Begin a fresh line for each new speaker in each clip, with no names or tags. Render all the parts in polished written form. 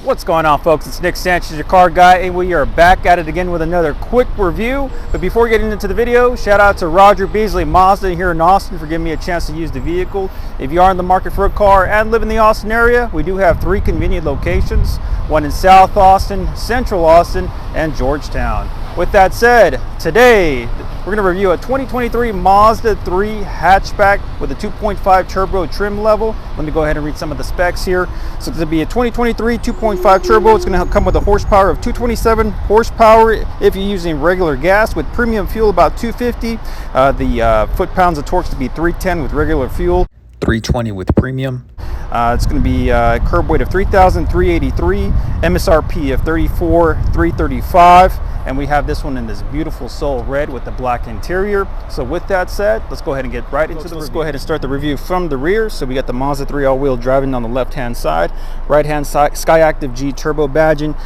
What's going on, folks? It's Nick Sanchez, your car guy, and we are back at it again with another quick review. But before getting into the video, shout out to Roger Beasley Mazda here in Austin for giving me a chance to use the vehicle. If you are in the market for a car and live in the Austin area, we do have 3 convenient locations, one in South Austin, Central Austin, and Georgetown. With that said, today we're going to review a 2023 Mazda 3 hatchback with a 2.5 turbo trim level. Let me go ahead and read some of the specs here. So it's going to be a 2023 2.5 turbo. It's going to come with a horsepower of 227 horsepower if you're using regular gas. With premium fuel, about 250. The foot-pounds of torque to be 310 with regular fuel, 320 with premium. It's going to be a curb weight of 3,383, MSRP of 34,335, and we have this one in this beautiful soul red with the black interior. So with that said, let's go ahead and get right into the review. Let's go ahead and start the review from the rear. So we got the Mazda 3 all-wheel driving on the left-hand side, right-hand side Skyactiv G turbo badging.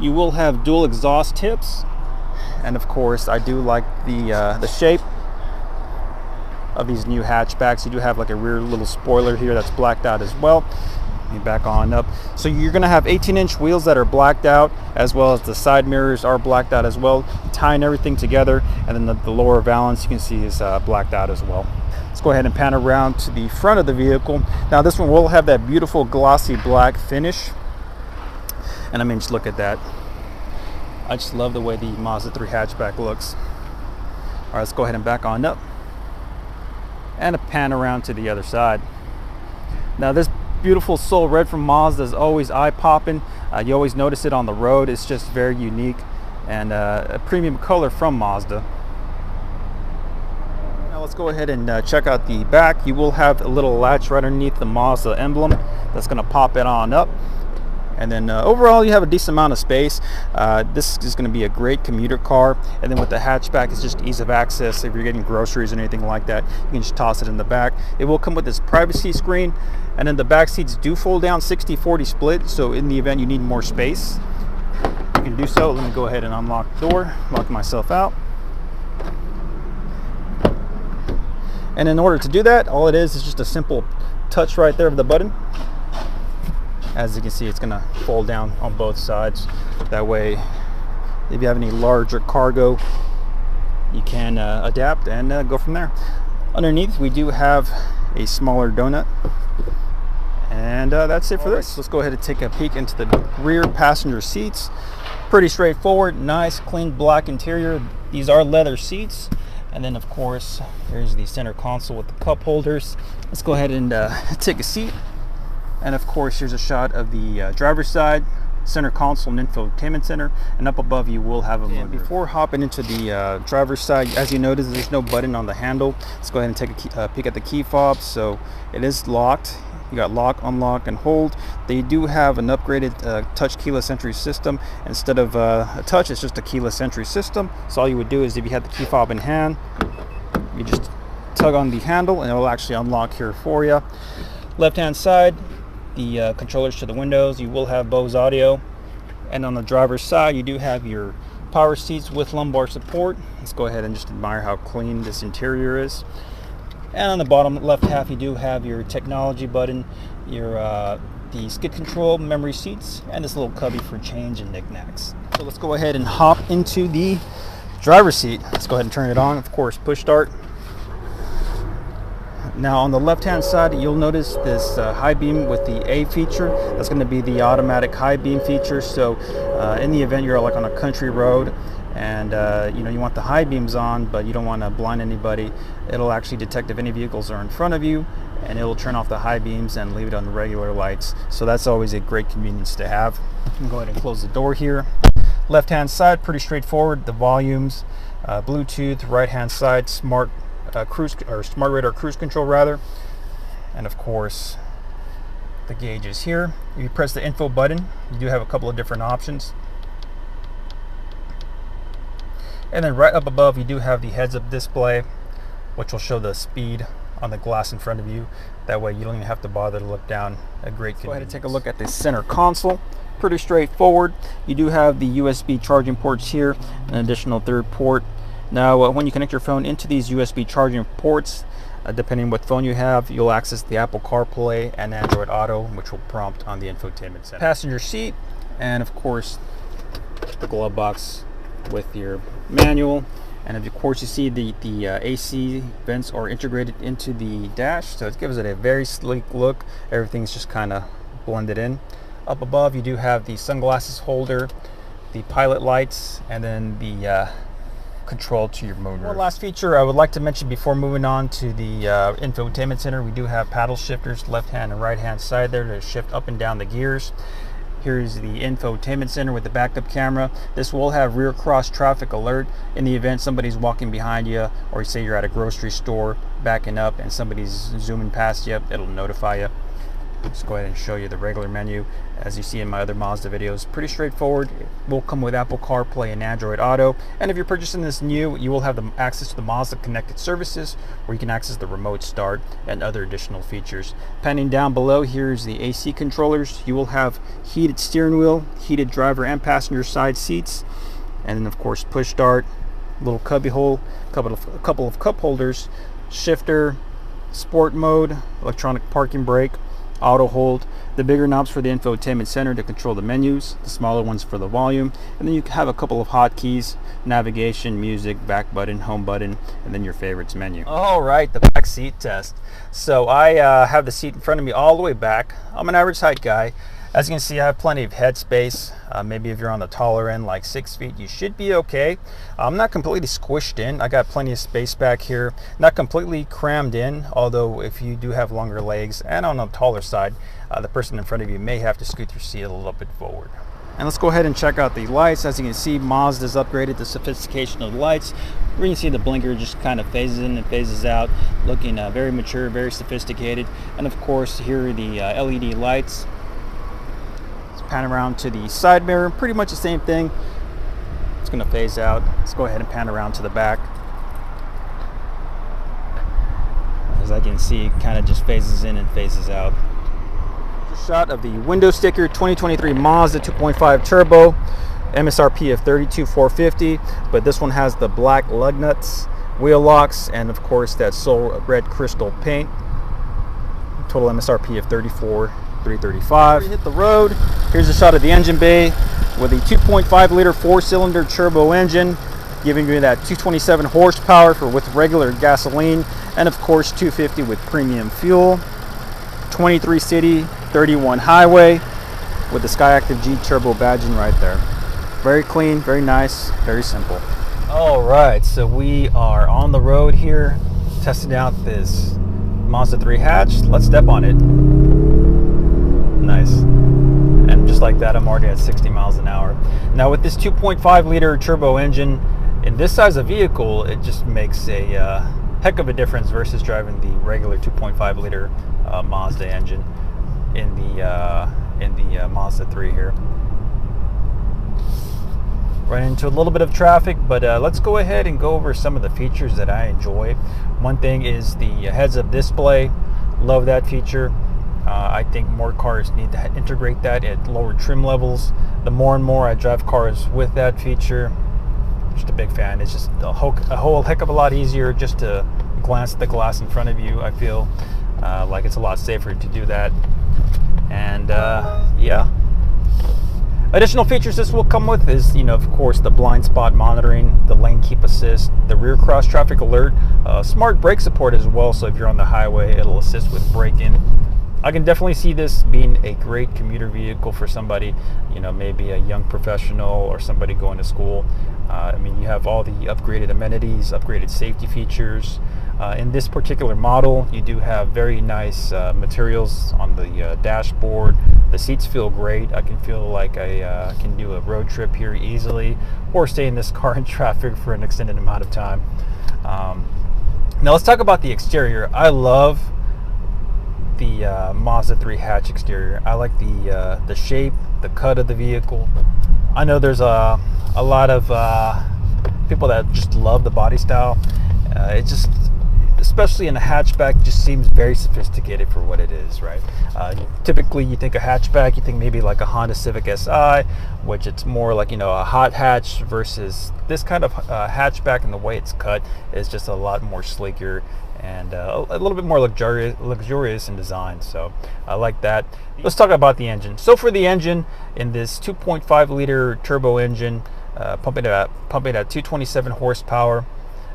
You will have dual exhaust tips, and of course, I do like the shape of these new hatchbacks. You do have like a rear little spoiler here that's blacked out as well. Let me back on up. So you're going to have 18-inch wheels that are blacked out, as well as the side mirrors are blacked out as well, tying everything together. And then the lower valance you can see is blacked out as well. Let's go ahead and pan around to the front of the vehicle. Now this one will have that beautiful glossy black finish, and I mean, just look at that. I just love the way the Mazda 3 hatchback looks. All right, let's go ahead and back on up and a pan around to the other side. Now this beautiful soul red from Mazda is always eye-popping. You always notice it on the road. It's just very unique and a premium color from Mazda. Now let's go ahead and check out the back. You will have a little latch right underneath the Mazda emblem that's going to pop it on up. And then overall, you have a decent amount of space. This is going to be a great commuter car. And then with the hatchback, it's just ease of access. If you're getting groceries or anything like that, you can just toss it in the back. It will come with this privacy screen. And then the back seats do fold down 60-40 split. So in the event you need more space, you can do so. Let me go ahead and unlock the door, lock myself out. And in order to do that, all it is just a simple touch right there of the button. As you can see, it's going to fold down on both sides. That way, if you have any larger cargo, you can adapt and go from there. Underneath, we do have a smaller donut. And that's it for this. Let's go ahead and take a peek into the rear passenger seats. Pretty straightforward, nice, clean black interior. These are leather seats. And then, of course, here's the center console with the cup holders. Let's go ahead and take a seat. And of course, here's a shot of the driver's side, center console and infotainment center, and up above you will have a motor. Before hopping into the driver's side, as you notice, there's no button on the handle. Let's go ahead and take a peek at the key fob. So it is locked. You got lock, unlock, and hold. They do have an upgraded touch keyless entry system. Instead of a touch, it's just a keyless entry system. So all you would do is, if you had the key fob in hand, you just tug on the handle and it will actually unlock here for you. Left hand side, the controllers to the windows. You will have Bose audio, and on the driver's side you do have your power seats with lumbar support. Let's go ahead and just admire how clean this interior is. And on the bottom left half, you do have your technology button, your the skid control, memory seats, and this little cubby for change and knickknacks. So let's go ahead and hop into the driver's seat. Let's go ahead and turn it on. Of course, push start. Now on the left hand side, you'll notice this high beam with the A feature. That's going to be the automatic high beam feature. So in the event you're like on a country road and you want the high beams on, but you don't want to blind anybody, it'll actually detect if any vehicles are in front of you, and it'll turn off the high beams and leave it on the regular lights. So that's always a great convenience to have. You can go ahead and close the door here. Left hand side, pretty straightforward. The volumes, Bluetooth. Right hand side, smart radar cruise control rather, and of course the gauges here. If you press the info button, you do have a couple of different options, and then right up above you do have the heads-up display, which will show the speed on the glass in front of you. That way you don't even have to bother to look down. A great convenience. Go ahead and take a look at the center console. Pretty straightforward. You do have the USB charging ports here, an additional third port. Now when you connect your phone into these USB charging ports, Depending on what phone you have, you'll access the Apple CarPlay and Android Auto, which will prompt on the infotainment center. Passenger seat, and of course the glove box with your manual. And of course you see the AC vents are integrated into the dash, so it gives it a very sleek look. Everything's just kind of blended in. Up above you do have the sunglasses holder, the pilot lights, and then the control to your motor. One last feature I would like to mention before moving on to the infotainment center, we do have paddle shifters, left hand and right hand side there to shift up and down the gears. Here's the infotainment center with the backup camera. This will have rear cross traffic alert in the event somebody's walking behind you, or say you're at a grocery store backing up and somebody's zooming past you, it'll notify you. Let's go ahead and show you the regular menu. As you see in my other Mazda videos, pretty straightforward. It will come with Apple CarPlay and Android Auto. And if you're purchasing this new, you will have the access to the Mazda connected services, where you can access the remote start and other additional features. Panning down below, here's the AC controllers. You will have heated steering wheel, heated driver and passenger side seats, and then of course push start, little cubby hole, a couple of cup holders, shifter, sport mode, electronic parking brake, auto hold, the bigger knobs for the infotainment center to control the menus, the smaller ones for the volume, and then you have a couple of hotkeys: navigation, music, back button, home button, and then your favorites menu. All right, the back seat test. So I have the seat in front of me all the way back. I'm an average height guy. As you can see, I have plenty of head space. Maybe if you're on the taller end, like 6 feet, you should be okay. I'm not completely squished in. I got plenty of space back here. Not completely crammed in, although if you do have longer legs and on the taller side, the person in front of you may have to scoot your seat a little bit forward. And let's go ahead and check out the lights. As you can see, Mazda's upgraded the sophistication of the lights. Where you can see the blinker just kind of phases in and phases out, looking very mature, very sophisticated. And of course, here are the LED lights. Pan around to the side mirror, pretty much the same thing. It's going to phase out. Let's go ahead and pan around to the back. As I can see, it kind of just phases in and phases out. Here's a shot of the window sticker. 2023 Mazda 2.5 turbo, MSRP of $32,450, but this one has the black lug nuts, wheel locks, and of course that soul red crystal paint. Total MSRP of $34,335. Hit the road. Here's a shot of the engine bay with a 2.5 liter 4-cylinder turbo engine, giving you that 227 horsepower with regular gasoline, and of course 250 with premium fuel. 23 city, 31 highway, with the Skyactiv G turbo badging right there. Very clean, very nice, very simple. All right, so we are on the road here, testing out this Mazda 3 hatch. Let's step on it. Nice. And just like that, I'm already at 60 miles an hour. Now with this 2.5 liter turbo engine in this size of vehicle, it just makes a heck of a difference versus driving the regular 2.5 liter Mazda engine in the Mazda 3 here. Run into a little bit of traffic, but let's go ahead and go over some of the features that I enjoy. One thing is the heads-up display. Love that feature. I think more cars need to integrate that at lower trim levels. The more and more I drive cars with that feature, just a big fan. It's just a whole heck of a lot easier just to glance at the glass in front of you. I feel like it's a lot safer to do that. And yeah. Additional features this will come with is, of course, the blind spot monitoring, the lane keep assist, the rear cross traffic alert, smart brake support as well. So if you're on the highway, it'll assist with braking. I can definitely see this being a great commuter vehicle for somebody, maybe a young professional or somebody going to school. I mean, you have all the upgraded amenities, upgraded safety features. In this particular model, you do have very nice materials on the dashboard. The seats feel great. I can feel like I can do a road trip here easily, or stay in this car in traffic for an extended amount of time. Now let's talk about the exterior. I love the Mazda 3 hatch exterior. I like the shape, the cut of the vehicle. I know there's a lot of people that just love the body style. It just, especially in a hatchback, just seems very sophisticated for what it is, right? Typically you think a hatchback, you think maybe like a Honda Civic Si, which it's more like, a hot hatch, versus this kind of hatchback, and the way it's cut is just a lot more sleeker and a little bit more luxurious in design. So I like that. Let's talk about the engine. So for the engine, in this 2.5 liter turbo engine, pumping at 227 horsepower,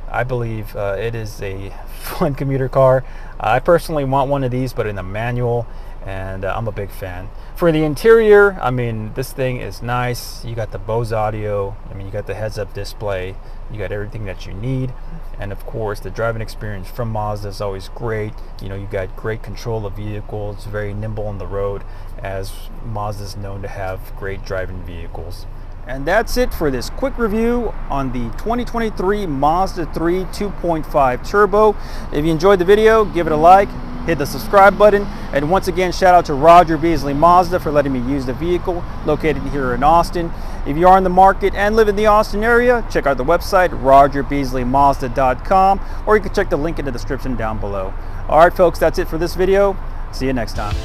I believe it is a fun commuter car. I personally want one of these, but in a manual, and I'm a big fan. For the interior, I mean, this thing is nice. You got the Bose audio, I mean, you got the heads-up display, you got everything that you need, and of course the driving experience from Mazda is always great. You know, you got great control of vehicles, very nimble on the road, as Mazda is known to have great driving vehicles. And that's it for this quick review on the 2023 Mazda 3 2.5 Turbo. If you enjoyed the video, give it a like, hit the subscribe button, and once again, shout out to Roger Beasley Mazda for letting me use the vehicle located here in Austin. If you are in the market and live in the Austin area, check out the website, rogerbeasleymazda.com, or you can check the link in the description down below. All right, folks, that's it for this video. See you next time.